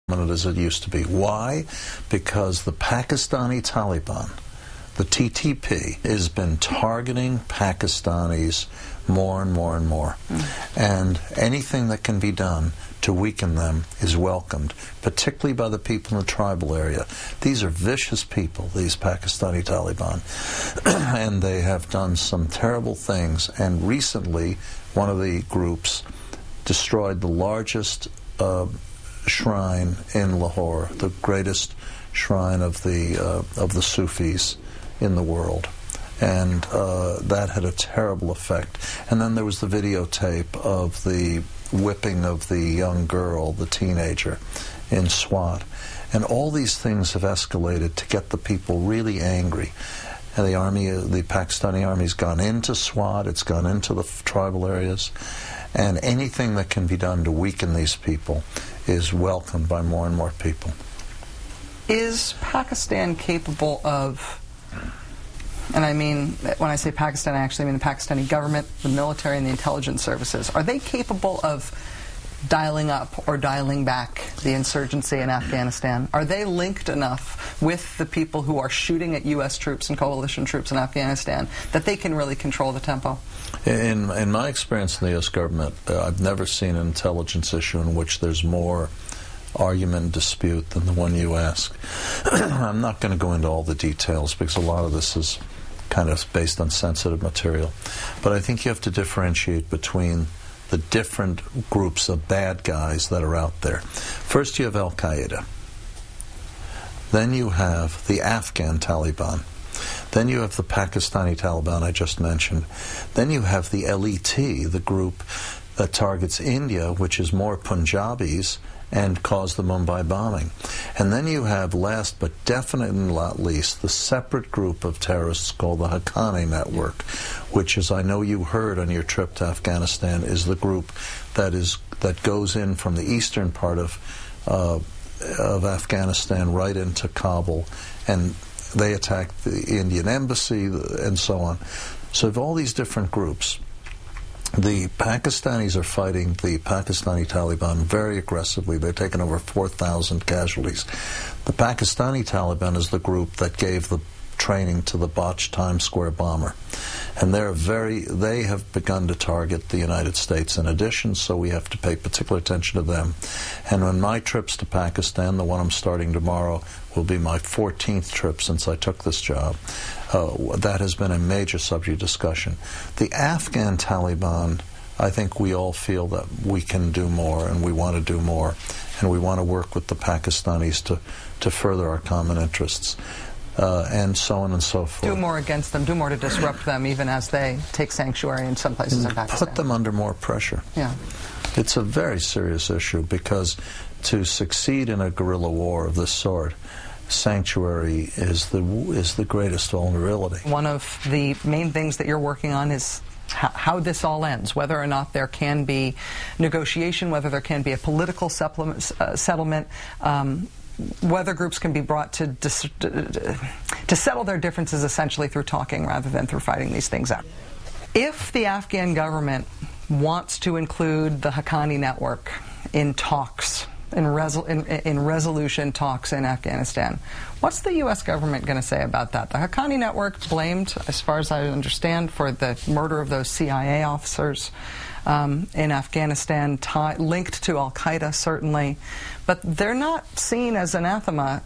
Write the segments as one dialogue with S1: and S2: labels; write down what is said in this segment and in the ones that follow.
S1: as it used to be. Why? Because the Pakistani Taliban, the TTP, has been targeting Pakistanis more and more and more. And anything that can be done to weaken them is welcomed, particularly by the people in the tribal area. These are vicious people, these Pakistani Taliban, and they have done some terrible things. And recently, one of the groups destroyed the largest shrine in Lahore, the greatest shrine of the Sufis in the world, and that had a terrible effect. And then there was the videotape of the whipping of the young girl, the teenager, in Swat. And all these things have escalated to get the people really angry. And the Pakistani army's gone into Swat, it's gone into the tribal areas, and anything that can be done to weaken these people is welcomed by more and more people.
S2: Is Pakistan capable of, and I mean, when I say Pakistan, I actually mean the Pakistani government, the military, and the intelligence services, are they capable of dialing up or dialing back the insurgency in Afghanistan? Are they linked enough with the people who are shooting at U.S. troops and coalition troops in Afghanistan that they can really control the tempo?
S1: In my experience in the U.S. government, I've never seen an intelligence issue in which there's more argument and dispute than the one you ask. I'm not going to go into all the details because a lot of this is kind of based on sensitive material. But I think you have to differentiate between the different groups of bad guys that are out there. First you have Al-Qaeda. Then you have the Afghan Taliban. Then you have the Pakistani Taliban I just mentioned. Then you have the LET, the group that targets India, which is more Punjabis, and caused the Mumbai bombing. And then you have, last but definitely not least, the separate group of terrorists called the Haqqani Network, which, as I know you heard on your trip to Afghanistan, is the group that goes in from the eastern part of Afghanistan right into Kabul, and they attack the Indian embassy and so on. So you have all these different groups. The Pakistanis are fighting the Pakistani Taliban very aggressively. They've taken over 4,000 casualties. The Pakistani Taliban is the group that gave the training to the botched Times Square bomber. And they have begun to target the United States in addition, so we have to pay particular attention to them. And on my trips to Pakistan, the one I'm starting tomorrow will be my 14th trip since I took this job. That has been a major subject of discussion. The Afghan Taliban, I think we all feel that we can do more, and we want to do more, and we want to work with the Pakistanis to further our common interests. And so on and so forth.
S2: Do more against them, do more to disrupt them, even as they take sanctuary in some places in Pakistan.
S1: Put them under more pressure.
S2: Yeah.
S1: It's a very serious issue, because to succeed in a guerrilla war of this sort, sanctuary is the greatest vulnerability.
S2: One of the main things that you're working on is how this all ends, whether or not there can be negotiation, whether there can be a political settlement, whether groups can be brought to settle their differences essentially through talking rather than through fighting these things out. If the Afghan government wants to include the Haqqani Network in talks, in resolution talks in Afghanistan, what's the U.S. government going to say about that? The Haqqani Network blamed, as far as I understand, for the murder of those CIA officers in Afghanistan, linked to Al-Qaeda, certainly. But they're not seen as anathema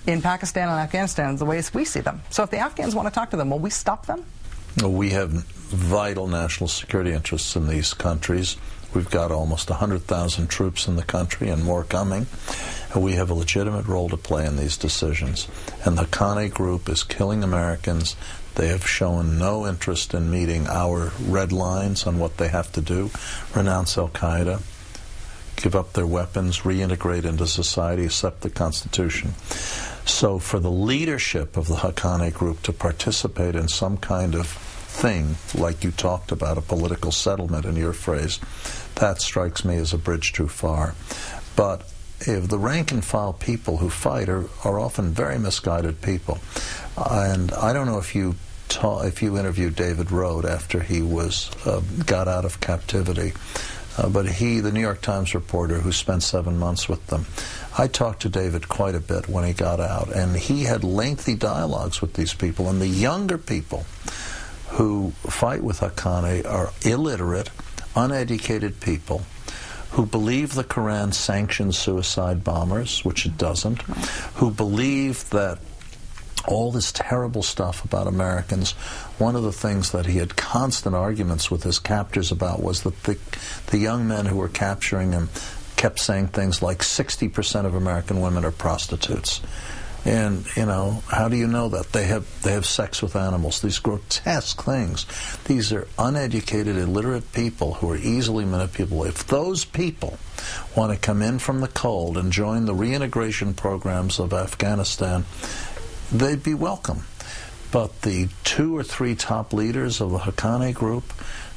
S2: in Pakistan and Afghanistan the ways we see them. So if the Afghans want to talk to them, will we stop them?
S1: We have vital national security interests in these countries. We've got almost 100,000 troops in the country and more coming. And we have a legitimate role to play in these decisions. And the Haqqani group is killing Americans. They have shown no interest in meeting our red lines on what they have to do: renounce Al-Qaeda, give up their weapons, reintegrate into society, accept the Constitution. So for the leadership of the Haqqani group to participate in some kind of thing, like you talked about, a political settlement in your phrase, that strikes me as a bridge too far. But if the rank-and-file people who fight are often very misguided people. And I don't know if you interviewed David Rode after he got out of captivity. but he, the New York Times reporter who spent 7 months with them, I talked to David quite a bit when he got out, and he had lengthy dialogues with these people. And the younger people who fight with Haqqani are illiterate, uneducated people who believe the Quran sanctions suicide bombers, which it doesn't, who believe that all this terrible stuff about Americans. One of the things that he had constant arguments with his captors about was that the young men who were capturing him kept saying things like 60% of American women are prostitutes. And, you know, how do you know that? They have sex with animals. These grotesque things. These are uneducated, illiterate people who are easily manipulated. If those people want to come in from the cold and join the reintegration programs of Afghanistan, they'd be welcome. But the 2 or 3 top leaders of the Haqqani group,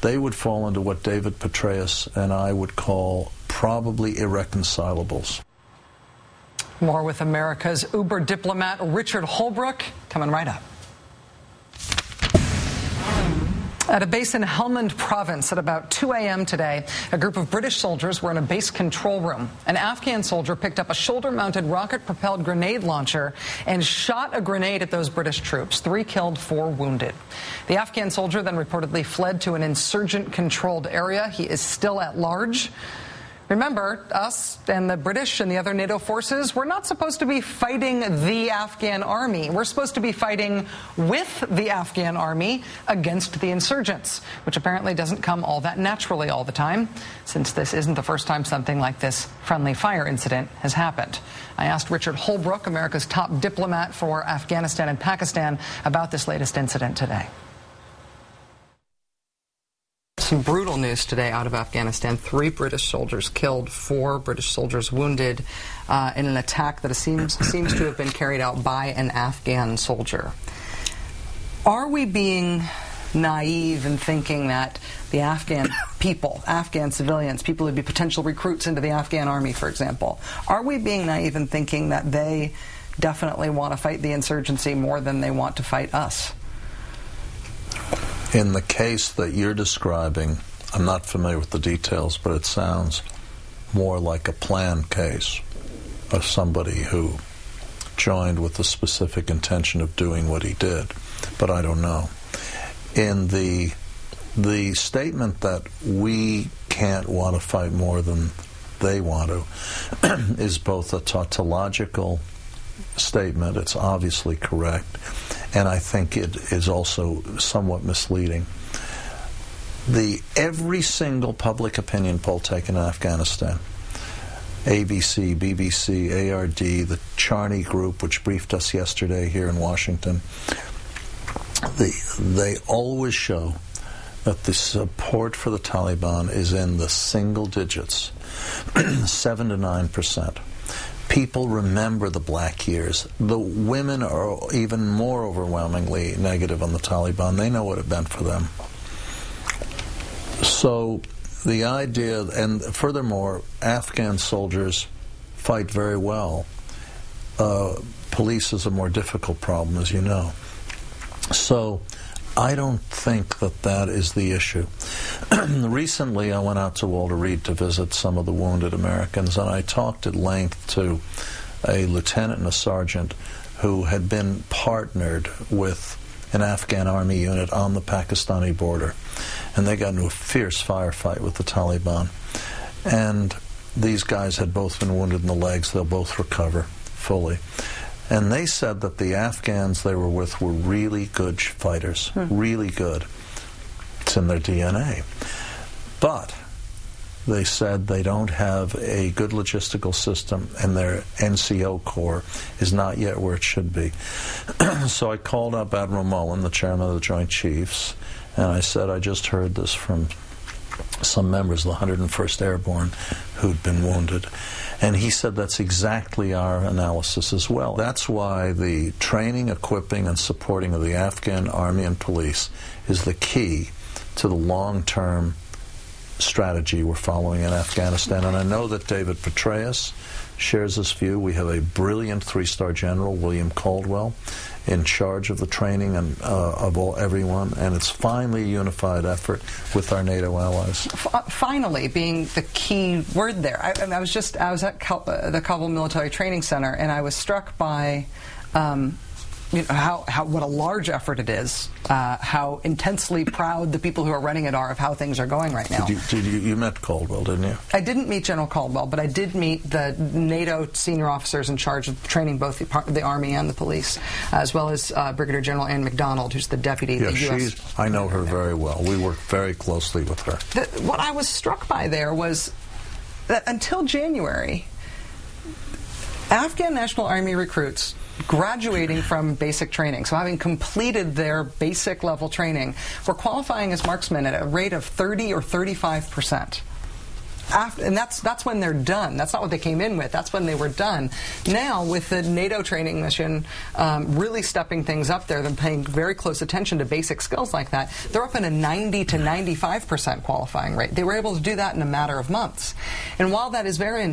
S1: they would fall into what David Petraeus and I would call probably irreconcilables.
S2: More with America's Uber diplomat Richard Holbrooke coming right up. At a base in Helmand province at about 2 a.m. today, a group of British soldiers were in a base control room. An Afghan soldier picked up a shoulder-mounted rocket-propelled grenade launcher and shot a grenade at those British troops. 3 killed, 4 wounded. The Afghan soldier then reportedly fled to an insurgent-controlled area. He is still at large. Remember, us and the British and the other NATO forces, we're not supposed to be fighting the Afghan army. We're supposed to be fighting with the Afghan army against the insurgents, which apparently doesn't come all that naturally all the time, since this isn't the first time something like this friendly fire incident has happened. I asked Richard Holbrooke, America's top diplomat for Afghanistan and Pakistan, about this latest incident today. Some brutal news today out of Afghanistan. 3 British soldiers killed, 4 British soldiers wounded in an attack that seems to have been carried out by an Afghan soldier. Are we being naive in thinking that the Afghan people, Afghan civilians, people who'd be potential recruits into the Afghan army, for example, are we being naive in thinking that they definitely want to fight the insurgency more than they want to fight us?
S1: In the case that you're describing, I'm not familiar with the details, but it sounds more like a planned case of somebody who joined with the specific intention of doing what he did, but I don't know. In the statement that we can't want to fight more than they want to is both a tautological statement, it's obviously correct, and I think it is also somewhat misleading. Every single public opinion poll taken in Afghanistan, ABC, BBC, ARD, the Charney Group, which briefed us yesterday here in Washington, they always show that the support for the Taliban is in the single digits, 7 to 9%. People remember the black years. The women are even more overwhelmingly negative on the Taliban. They know what it meant for them. So the idea, and furthermore, Afghan soldiers fight very well. Police is a more difficult problem, as you know. So I don't think that is the issue. Recently, I went out to Walter Reed to visit some of the wounded Americans, and I talked at length to a lieutenant and a sergeant who had been partnered with an Afghan army unit on the Pakistani border, and they got into a fierce firefight with the Taliban. And these guys had both been wounded in the legs. They'll both recover fully. And they said that the Afghans they were with were really good fighters, really good. It's in their DNA. But they said they don't have a good logistical system, and their NCO Corps is not yet where it should be. So I called up Admiral Mullen, the chairman of the Joint Chiefs, and I said, I just heard this from some members of the 101st Airborne who'd been wounded. And he said that's exactly our analysis as well. That's why the training, equipping, and supporting of the Afghan army and police is the key to the long-term strategy we're following in Afghanistan. And I know that David Petraeus shares this view. We have a brilliant three-star general, William Caldwell, in charge of the training and of everyone, and it's finally a unified effort with our NATO allies.
S2: Finally, being the key word there. I was at the Kabul Military Training Center, and I was struck by what a large effort it is, how intensely proud the people who are running it are of how things are going right now.
S1: You met Caldwell, didn't you?
S2: I didn't meet General Caldwell, but I did meet the NATO senior officers in charge of training both the Army and the police, as well as Brigadier General Ann McDonald, who's the deputy.
S1: Yeah,
S2: the U.S.
S1: I know her very well. We work very closely with her.
S2: What I was struck by there was that until January, Afghan National Army recruits graduating from basic training, so having completed their basic level training, were qualifying as marksmen at a rate of 30 or 35%. And that's when they're done. That's not what they came in with. That's when they were done. Now, with the NATO training mission really stepping things up there, they're paying very close attention to basic skills like that, they're up in a 90 to 95% qualifying rate. They were able to do that in a matter of months. And while that is very